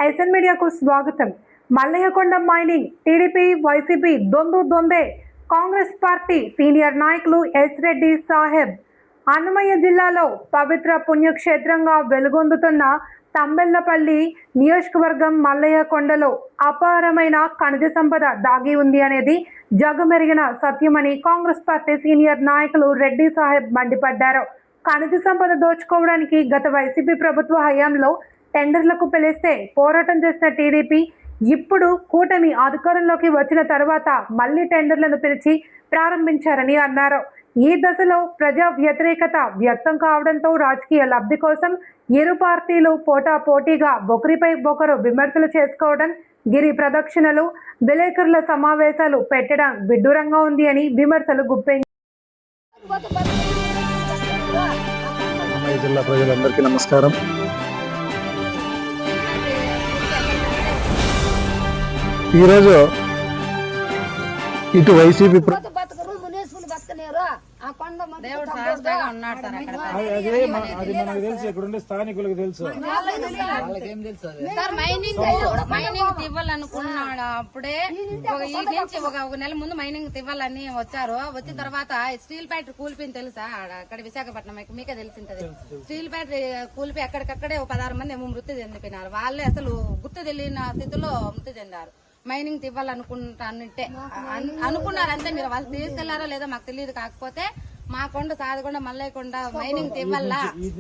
SN మీడియాకు స్వాగతం. Mallayyakonda mining TDP YCP దొందే. కాంగ్రెస్ పార్టీ సీనియర్ నాయకులు ఎస్ రెడ్డి సాహెబ్. అన్నమయ్య జిల్లాలో పవిత్ర పుణ్యక్షేత్రంగా వెలుగొందుతున్న తంబెల్లపల్లి నియోజకవర్గం మల్లయ్యకొండలో అపారమైన ఖనిజ సంపద దాగి ఉంది అనేది జగమెరిగిన సత్యమని కాంగ్రెస్ పార్టీ సీనియర్ నాయకులు రెడ్డి సాహెబ్ మండిపడ్డారు. ఖనిజ సంపద దోచుకోవడానికి గత వైసీపీ ప్రభుత్వ హయాంలో టెండర్లకు పిలిస్తే పోరాటం చేసిన టీడీపీ ఇప్పుడు కూటమి అధికారంలోకి వచ్చిన తర్వాత మళ్లీ టెండర్లను పిలిచి ప్రారంభించారని అన్నారు. ఈ దశలో ప్రజా వ్యతిరేకత వ్యక్తం కావడంతో రాజకీయ లబ్ధి కోసం ఇరు పార్టీలు పోటాపోటీగా ఒకరిపై ఒకరు విమర్శలు చేసుకోవడం, గిరి ప్రదక్షిణలు, విలేకరుల సమావేశాలు పెట్టడం విడ్డూరంగా ఉంది అని విమర్శలు గుప్పించారు. జిల్లా ప్రజలందరికీ నమస్కారం. ఈరోజు ఇటు వైసీపీ మనకు తెలుసు, ఇక్కడ ఉండే స్థానికులకు తెలుసు. మైనింగ్ ఇవ్వాలనుకున్నాడు అప్పుడే ఒక నెల ముందు మైనింగ్ ఇవ్వాలని వచ్చారు. వచ్చిన తర్వాత స్టీల్ ఫ్యాక్టరీ కూలిపోయింది తెలుసా? అక్కడ విశాఖపట్నం మీకే తెలిసింటది. స్టీల్ ఫ్యాక్టరీ కూలిపోయి అక్కడికక్కడే 16 మంది ఏమో మృతి చెందిపోయినారు. వాళ్ళే అసలు గుర్తు తెలియని స్థితిలో మృతి చెందారు. మైనింగ్ ఇవ్వాలనుకుంటానంటే అనుకున్నారంటే మీరు వాళ్ళు తీసుకెళ్లారో లేదో మాకు తెలియదు. కాకపోతే మా కొండ సాదకొండ మల్లయ్యకొండ మైనింగ్ ఇవ్వాలా, వీటి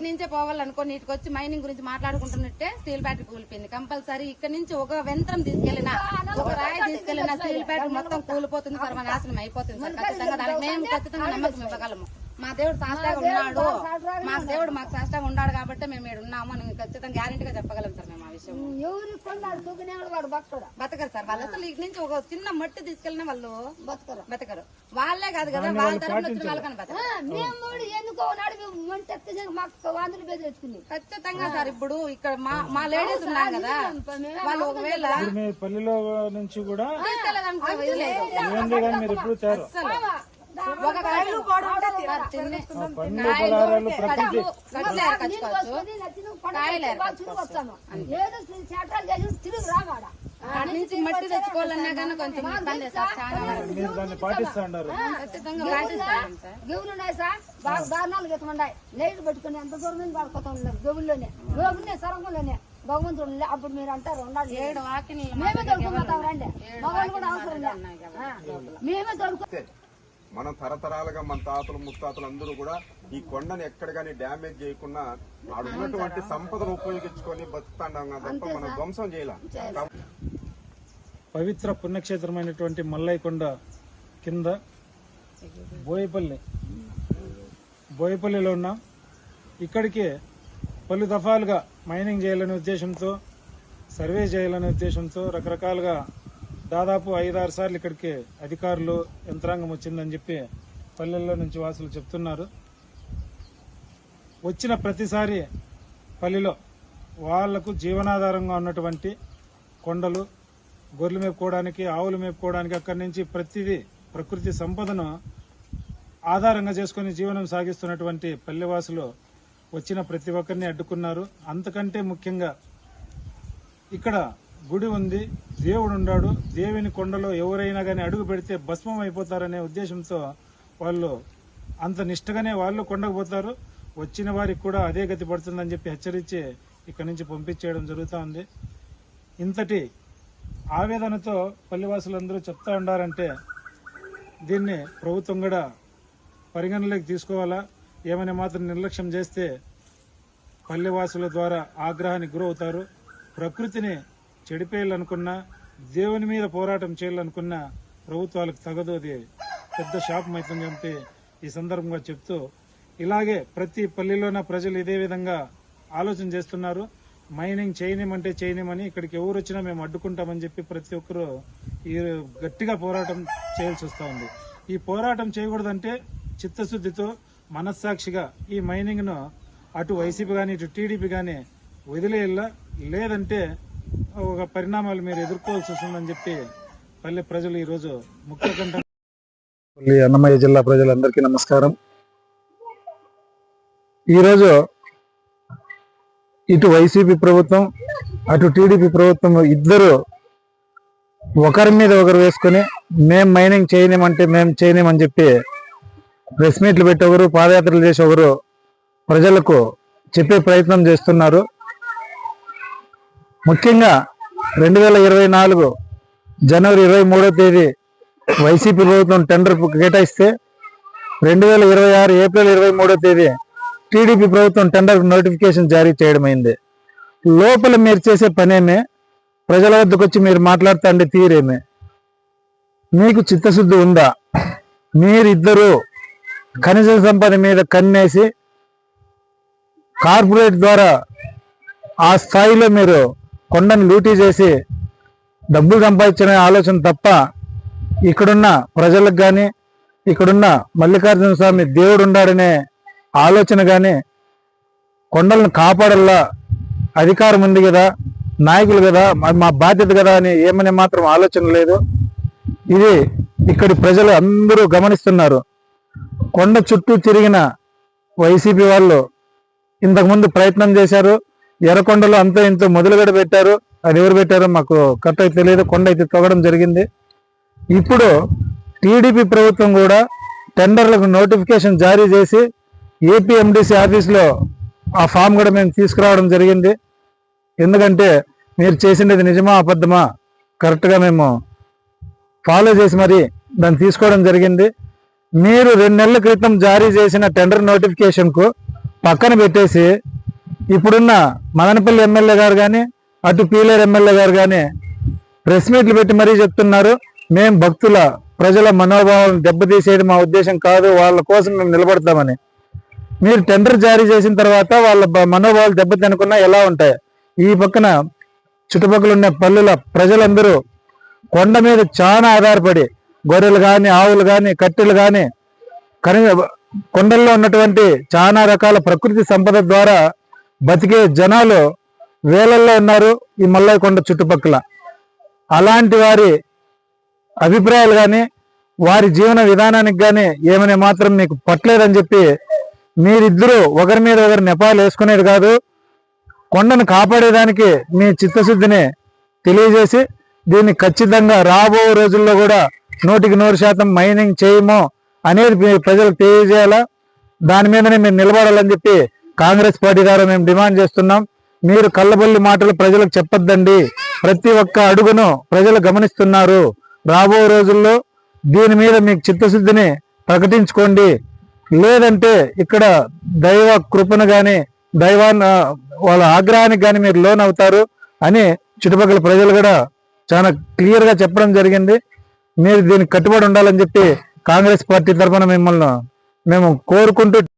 నుంచే పోవాలనుకోని వీటికి వచ్చి మైనింగ్ గురించి మాట్లాడుకుంటున్నట్టే స్టీల్ ఫ్యాక్టరీ కూలిపోయింది. కంపల్సరీ ఇక్కడ నుంచి ఒక యంత్రం తీసుకెళ్లినా, ఒక రాయి తీసుకెళ్లినా స్టీల్ ఫ్యాక్టరీ మొత్తం కూలిపోతుంది, సర్వనాశనం అయిపోతుంది సార్. ఖచ్చితంగా దానికి మేము ఖచ్చితంగా నమ్మకం ఇవ్వగలము. మా దేవుడు శాస్త్రంగా ఉన్నాడు, మా దేవుడు మాకు శాస్త్రంగా ఉన్నాడు కాబట్టి మేము ఇక్కడ ఉన్నాము అని ఖచ్చితంగా గ్యారెంటీగా చెప్పగలం సార్. మేము ఆ విషయం బతకరు సార్. వాళ్ళు అసలు ఇటు నుంచి ఒక చిన్న మట్టి తీసుకెళ్ళిన వాళ్ళు బతకరు. వాళ్ళే కాదు కదా, వాళ్ళ తరఫున వచ్చిన వాళ్ళకని బతకరు. ఖచ్చితంగా సార్. ఇప్పుడు ఇక్కడ మా లేడీస్ ఉన్నాం కదా, వాళ్ళు ఒకవేళ పల్లెలో నుంచి కూడా ఒక నుంచి మట్టి తెచ్చుకోవాలన్నా కానీ కొంచెం ఇబ్బంది సార్. చాలా పాటిస్తున్నారు. ఖచ్చితంగా పాటిస్తాం సార్. గెవులు ఉన్నాయి సార్, బాగా దారుణాలు గెట్టుకున్నాయి. లైట్ పెట్టుకుని ఎంత దూరం నుంచి పడుకోతా ఉన్నారు. గెవుల్లోనే గోగునే సరంగంలోనే భగవంతుడు. అప్పుడు మీరు అంటారు ఉండాలి, 7 వాకిని మేమే దొరుకుతాం రండి. మగవాళ్ళు కూడా అవసరం మేమే దొరుకుతాం. మనం తరతరాలుగా మన తాతలు ముత్తాతలు అందరూ కూడా ఈ కొండను ఎక్కడ కానీ డ్యామేజ్ చేయకుండా ఆడ ఉన్నటువంటి సంపదను ఉపయోగించుకొని బతుకుతాండం తప్ప మనం ధ్వంసం చేయాలి. పవిత్ర పుణ్యక్షేత్రమైనటువంటి మల్లయ్యకొండ కింద బోయపల్లిలో ఉన్నాం. ఇక్కడికి పలు దఫాలుగా మైనింగ్ చేయాలనే ఉద్దేశంతో, సర్వే చేయాలనే ఉద్దేశంతో రకరకాలుగా దాదాపు 5-6 సార్లు ఇక్కడికి అధికారులు యంత్రాంగం వచ్చిందని చెప్పి పల్లెల్లో నుంచి వాసులు చెప్తున్నారు. వచ్చిన ప్రతిసారి పల్లెలో వాళ్లకు జీవనాధారంగా ఉన్నటువంటి కొండలు, గొర్రెలు మేపుకోవడానికి, ఆవులు మేపుకోవడానికి, అక్కడి నుంచి ప్రతిదీ ప్రకృతి సంపదను ఆధారంగా చేసుకుని జీవనం సాగిస్తున్నటువంటి పల్లెవాసులు వచ్చిన ప్రతి ఒక్కరిని అడ్డుకున్నారు. అంతకంటే ముఖ్యంగా ఇక్కడ గుడి ఉంది, దేవుడు ఉన్నాడు, దేవుని కొండలో ఎవరైనా కానీ అడుగు పెడితే భస్మం అయిపోతారనే ఉద్దేశంతో వాళ్ళు అంత నిష్టగానే వాళ్ళు కొండకు పోతారు. వచ్చిన వారికి కూడా అదే గతి పడుతుందని చెప్పి హెచ్చరించి ఇక్కడి నుంచి పంపించేయడం జరుగుతూ ఉంది. ఇంతటి ఆవేదనతో పల్లెవాసులందరూ చెప్తా ఉండారంటే దీన్ని ప్రభుత్వం కూడా పరిగణలోకి తీసుకోవాలా. ఏమైనా మాత్రం నిర్లక్ష్యం చేస్తే పల్లెవాసుల ద్వారా ఆగ్రహానికి గురవుతారు. ప్రకృతిని చెడిపేయాలనుకున్నా, దేవుని మీద పోరాటం చేయాలనుకున్నా ప్రభుత్వాలకు తగదు. అది పెద్ద శాపం అవుతుందని చెప్పి ఈ సందర్భంగా చెప్తూ, ఇలాగే ప్రతి పల్లెలోన ప్రజలు ఇదే విధంగా ఆలోచన చేస్తున్నారు. మైనింగ్ చేయనిమంటే చేయనిమని, ఇక్కడికి ఎవరు వచ్చినా మేము అడ్డుకుంటామని చెప్పి ప్రతి ఒక్కరూ ఈ గట్టిగా పోరాటం చేయాల్సి వస్తూ ఉంది. ఈ పోరాటం చేయకూడదంటే చిత్తశుద్ధితో, మనస్సాక్షిగా ఈ మైనింగ్ ను అటు వైసీపీ కానీ ఇటు టీడీపీ కానీ వదిలేయాల, లేదంటే ఒక పరిణామాలు మీరు ఎదుర్కోవాల్సి వస్తుందని చెప్పి పల్లె ప్రజలు ఈరోజు ముఖ్యకంఠ. అన్నమయ్య జిల్లా ప్రజలందరికీ నమస్కారం. ఈరోజు ఇటు వైసీపీ ప్రభుత్వం అటు టీడీపీ ప్రభుత్వం ఇద్దరు ఒకరి మీద ఒకరు వేసుకొని మేం మైనింగ్ చేయలేమంటే మేము చేయలేమని చెప్పి ప్రెస్ మీట్లు పెట్టి ఒకరు పాదయాత్రలు చేసి ఒకరు ప్రజలకు చెప్పే ప్రయత్నం చేస్తున్నారు. ముఖ్యంగా 2024 జనవరి 23వ తేదీ వైసీపీ ప్రభుత్వం టెండర్ కేటాయిస్తే 2026 ఏప్రిల్ 23వ తేదీ టీడీపీ ప్రభుత్వం టెండర్ నోటిఫికేషన్ జారీ చేయడమైంది. లోపల మీరు చేసే పనేమే, ప్రజల వద్దకు వచ్చి మీరు మాట్లాడుతుండే తీరేమే. మీకు చిత్తశుద్ధి ఉందా? మీరిద్దరూ ఖనిజ సంపద మీద కన్నేసి కార్పొరేట్ ద్వారా ఆ స్థాయిలో మీరు కొండను లూటీ చేసి డబ్బులు సంపాదించిన ఆలోచన తప్ప ఇక్కడున్న ప్రజలకు కానీ ఇక్కడున్న మల్లికార్జున స్వామి దేవుడు ఉన్నాడనే ఆలోచన కానీ కొండలను కాపాడల్లా అధికారం ఉంది కదా, నాయకులు కదా, మా బాధ్యత కదా అని ఏమనే మాత్రం ఆలోచన లేదు. ఇది ఇక్కడి ప్రజలు అందరూ గమనిస్తున్నారు. కొండ చుట్టూ తిరిగిన వైసీపీ వాళ్ళు ఇంతకుముందు ప్రయత్నం చేశారు. ఎర్రకొండలో అంతో ఇంతో మొదలుగడ పెట్టారు. అది ఎవరు పెట్టారో మాకు కరెక్ట్ అయితే తెలియదు. కొండ అయితే తొగడం జరిగింది. ఇప్పుడు టీడీపీ ప్రభుత్వం కూడా టెండర్లకు నోటిఫికేషన్ జారీ చేసి ఏపీఎండిసి ఆఫీస్లో ఆ ఫామ్ కూడా మేము తీసుకురావడం జరిగింది. ఎందుకంటే మీరు చేసినది నిజమా అబద్ధమా కరెక్ట్గా మేము ఫాలో చేసి మరి దాన్ని తీసుకోవడం జరిగింది. మీరు 2 నెలల క్రితం జారీ చేసిన టెండర్ నోటిఫికేషన్కు పక్కన పెట్టేసి ఇప్పుడున్న మదనపల్లి ఎమ్మెల్యే గారు కానీ అటు పీలేరు ఎమ్మెల్యే గారు కానీ ప్రెస్ మీట్లు పెట్టి మరీ చెప్తున్నారు, మేము భక్తుల ప్రజల మనోభావాలను దెబ్బతీసేది మా ఉద్దేశం కాదు, వాళ్ళ కోసం మేము నిలబడతామని. మీరు టెండర్ జారీ చేసిన తర్వాత వాళ్ళ మనోభావాలు దెబ్బతినకుండా ఎలా ఉంటాయి? ఈ పక్కన చుట్టుపక్కల ఉన్న పల్లెల ప్రజలందరూ కొండ మీద చాలా ఆధారపడి గొర్రెలు కానీ ఆవులు కానీ కట్టెలు కానీ కొండల్లో ఉన్నటువంటి చాలా రకాల ప్రకృతి సంపద ద్వారా బతికే జనాలు వేలల్లో ఉన్నారు ఈ మల్లయ్య కొండ చుట్టుపక్కల. అలాంటి వారి అభిప్రాయాలు కానీ వారి జీవన విధానానికి కానీ ఏమనే మాత్రం మీకు పట్టలేదని చెప్పి మీరిద్దరూ ఒకరి మీద ఒకరు నెపాలు వేసుకునేది కాదు, కొండను కాపాడేదానికి మీ చిత్తశుద్ధిని తెలియజేసి దీన్ని ఖచ్చితంగా రాబో రోజుల్లో కూడా 100% మైనింగ్ చేయము అనేది ప్రజలకు తెలియజేయాలా. దాని మీదనే మీరు నిలబడాలని చెప్పి కాంగ్రెస్ పార్టీ ద్వారా మేము డిమాండ్ చేస్తున్నాం. మీరు కళ్ళబొల్లి మాటలు ప్రజలకు చెప్పొద్దండి. ప్రతి ఒక్క అడుగును ప్రజలు గమనిస్తున్నారు. రాబో రోజుల్లో దీని మీద మీకు చిత్తశుద్ధిని ప్రకటించుకోండి. లేదంటే ఇక్కడ దైవ కృపను కానీ వాళ్ళ ఆగ్రహానికి కానీ మీరు లోన్ అవుతారు అని చుట్టుపక్కల ప్రజలు కూడా చాలా క్లియర్గా చెప్పడం జరిగింది. మీరు దీనికి కట్టుబడి ఉండాలని చెప్పి కాంగ్రెస్ పార్టీ తరఫున మిమ్మల్ని మేము కోరుకుంటూ